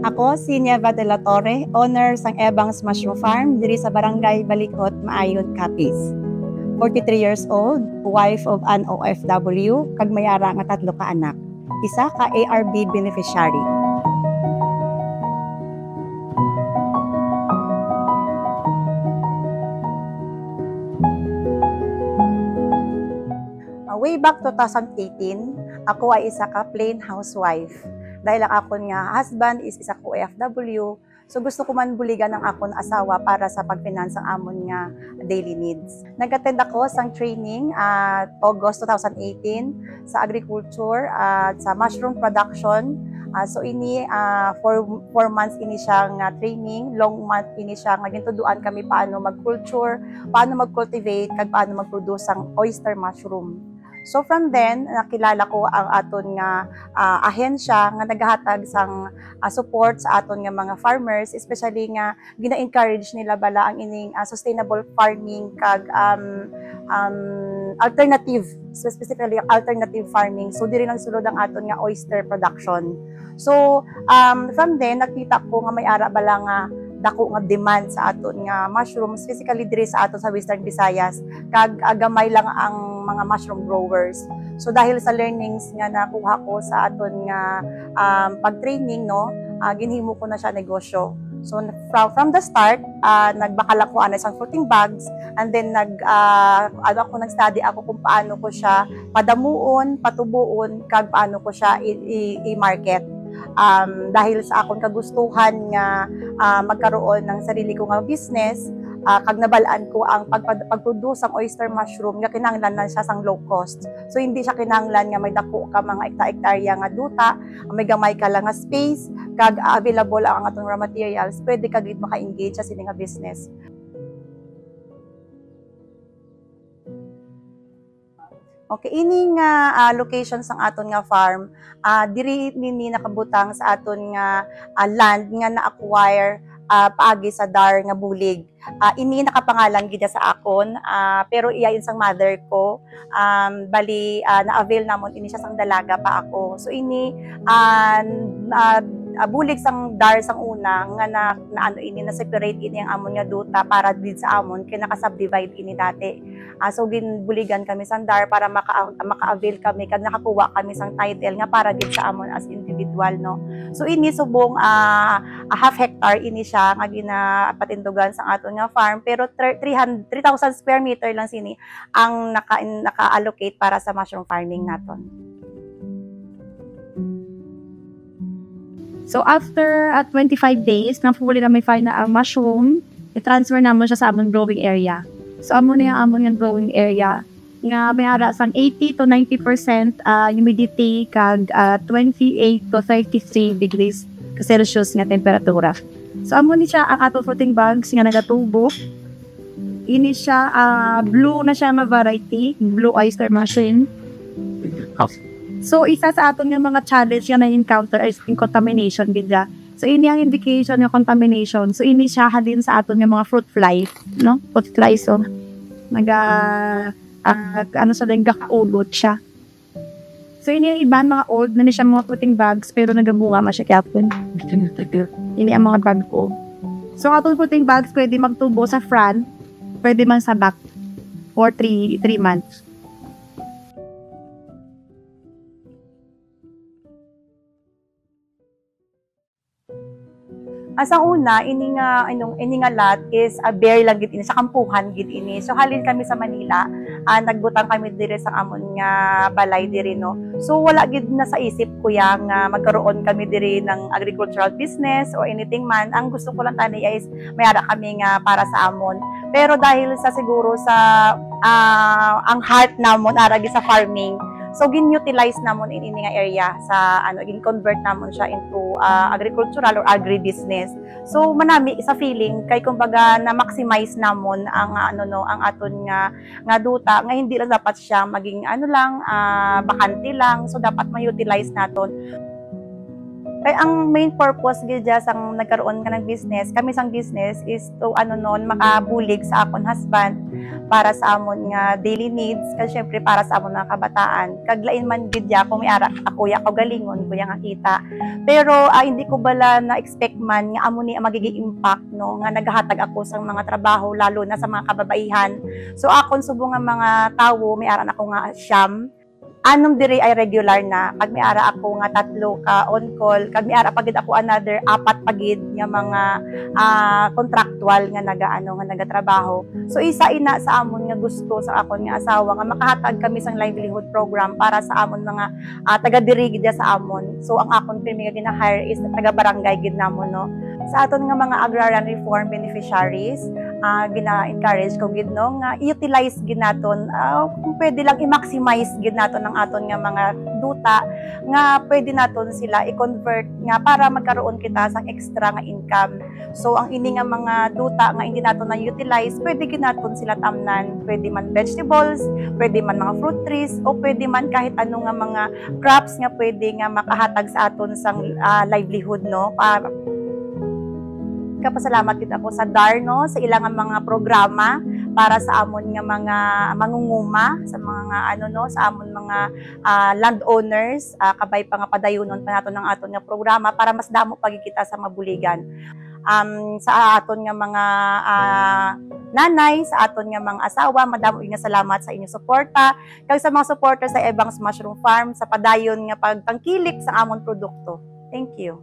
Ako si Nieva de la Torre, owner sang Ebang's Mushroom Farm diri sa Barangay Balikot, Maayon, Capiz. 43 years old, wife of an OFW, kag mayara nga 3 ka anak. Isa ka ARB beneficiary. Way back 2018, ako ay isa ka plain housewife. Dahil ang akon nga husband is isa ka OFW, so gusto ko man buligan ng akon asawa para sa pagfinance ang amon nga daily needs. Nag-attend ako sang training at August 2018 sa agriculture at sa mushroom production. So ini for 4 months ini siya nga training, long month ini siya nga gintuduan kami paano mag-culture, paano mag-cultivate, kag paano mag-produce ang oyster mushroom. So from then, nakilala ko ang aton nga ahensya nga naghahatag sang support sa aton nga mga farmers, especially nga gina-encourage nila bala ang ining sustainable farming kag alternative, specifically alternative farming. So diri lang sulod ang aton nga oyster production. So from then nakita ko nga may ara bala nga dako nga demand sa aton nga mushroom, specifically diri sa aton sa Western Visayas, kag gamay lang ang mga mushroom growers. So dahil sa learnings nga nakuha ko sa aton nga pag-training, no, ginhimo ko na siya negosyo. So from the start, nagbakal ako ana isang fruiting bags, and then nag-study ako kung paano ko siya padamuon, patubuon, kag paano ko siya i-market. Dahil sa akong kagustuhan nga magkaroon ng sarili ko nga business, kag nabalaan ko ang pagproduce ang oyster mushroom nga kinahanglan na siya sang low cost. So hindi siya kinahanglan nga may dako ka mga hektarya nga duta, may gamay ka lang nga space, kag available ang atong raw materials, pwede ka gid maka-engage sa sini nga business. Okay, ini nga location sang aton nga farm, diri nini nakabutang sa aton nga land nga na-acquire paagi sa Dar nga bulig. Ini nakapangalan gid sa akon, pero iyayon sang mother ko. Bali na-avail namon ini siya sang dalaga pa ako. So ini bulig sang Dar sang una nga na ini na separate ini ang amon nga duta para did sa amon kay naka-subdivide ini dati. So ginbuligan kami sang Dar para maka-avail kami kag nakakuha kami sang title nga para gid sa amon as individual, no. So ini subong half hectare ini siya nga ginapatindugan sang aton nga farm, pero 3,000 square meter lang sini ang naka-allocate para sa mushroom farming naton. So after 25 days, napuli na may find na ang mushroom, i-transfer naman siya sa among growing area. So amon na yung amon yung growing area nga may ara sang 80 to 90% humidity kag 28 to 33 degrees Celsius nga temperatura. So amon ni siya ang ato fruiting bags nga nagatubo. Ini siya blue na siya nga variety, blue oyster mushroom. So isa sa aton nga mga challenge nga na-encounter is in contamination gidya. So ini ang indication ng contamination. So ini siya halin sa aton nga mga fruit fly, no? Fruit fly, so sa nagkakaulot siya. So ini ang iban mga old na ni siya mga fruiting bags pero nagabuha ma siya kapon. Ini ang mga bag ko. So aton fruiting bags pwede magtubo sa front, pwede man sa back for 3 months. Sa una, ini nga lot is bare lang gid ini sa kampuhan gid ini. So halin kami sa Manila, nagbutang kami dire sa amon nga balay dire, no. So wala gid na sa isip ko yang magkaroon kami dire ng agricultural business or anything man. Ang gusto ko lang tani is mayara kami nga para sa amon. Pero dahil sa siguro sa ang heart namon ara gid sa farming, so gin-utilize namon in ini nga area sa gin-convert namon siya into agricultural or agribusiness. So manami sa feeling kay kumbaga na maximize namon ang ang aton nga duta nga hindi lang dapat siya maging bakante lang. So dapat ma-utilize naton. Kaya ang main purpose gid sang nagkaroon ka ng business, kami sang business is to makabulig sa akon husband para sa amon nga daily needs, kasi syempre para sa amon mga kabataan. Kaglain man gid kung may ara ako ya galingon ko nga kita. Pero hindi ko bala na expect man nga amo ni magiging impact no nga naghahatag ako sa mga trabaho lalo na sa mga kababaihan. So akon subong nga mga tawo may ara ako nga siyam. Anom diri ay regular na. Pag may ara ako nga 3 ka on call, kag may ara pagid ako another 4 pagid nga mga contractual nga nagatrabaho. So isa ina sa amon nga gusto sa akon nga asawa nga makahatag kami sang livelihood program para sa amon mga taga diri gid sa amon. So ang akon pirmi nga gina-hire is taga barangay gid namon no. Sa aton nga mga agrarian reform beneficiaries, gina-encourage ko gid no nga i-utilize gid naton kung pwede lang i-maximize gid naton ang aton nga mga duta nga pwede naton sila i-convert nga para magkaroon kita sa extra nga income. So ang ini nga mga duta nga hindi naton na-utilize, pwede gid naton sila tamnan, pwede man vegetables, pwede man mga fruit trees, o pwede man kahit ano nga mga crops nga pwede nga makahatag sa aton sang livelihood no. Kapasalamat din ako sa DAR no, sa ilang mga programa para sa amon nga mga mangunguma, sa mga sa amon mga landowners, kabay pa nga padayonon pa naton ng aton nga programa para mas damo pagikita sa mabuligan. Sa aton nga mga nanay, sa aton nga mga asawa, madamo nga salamat sa inyong suporta, kag sa mga supporters sa Ebang's Mushroom Farm sa padayon nga pagtangkilik sa amon produkto. Thank you.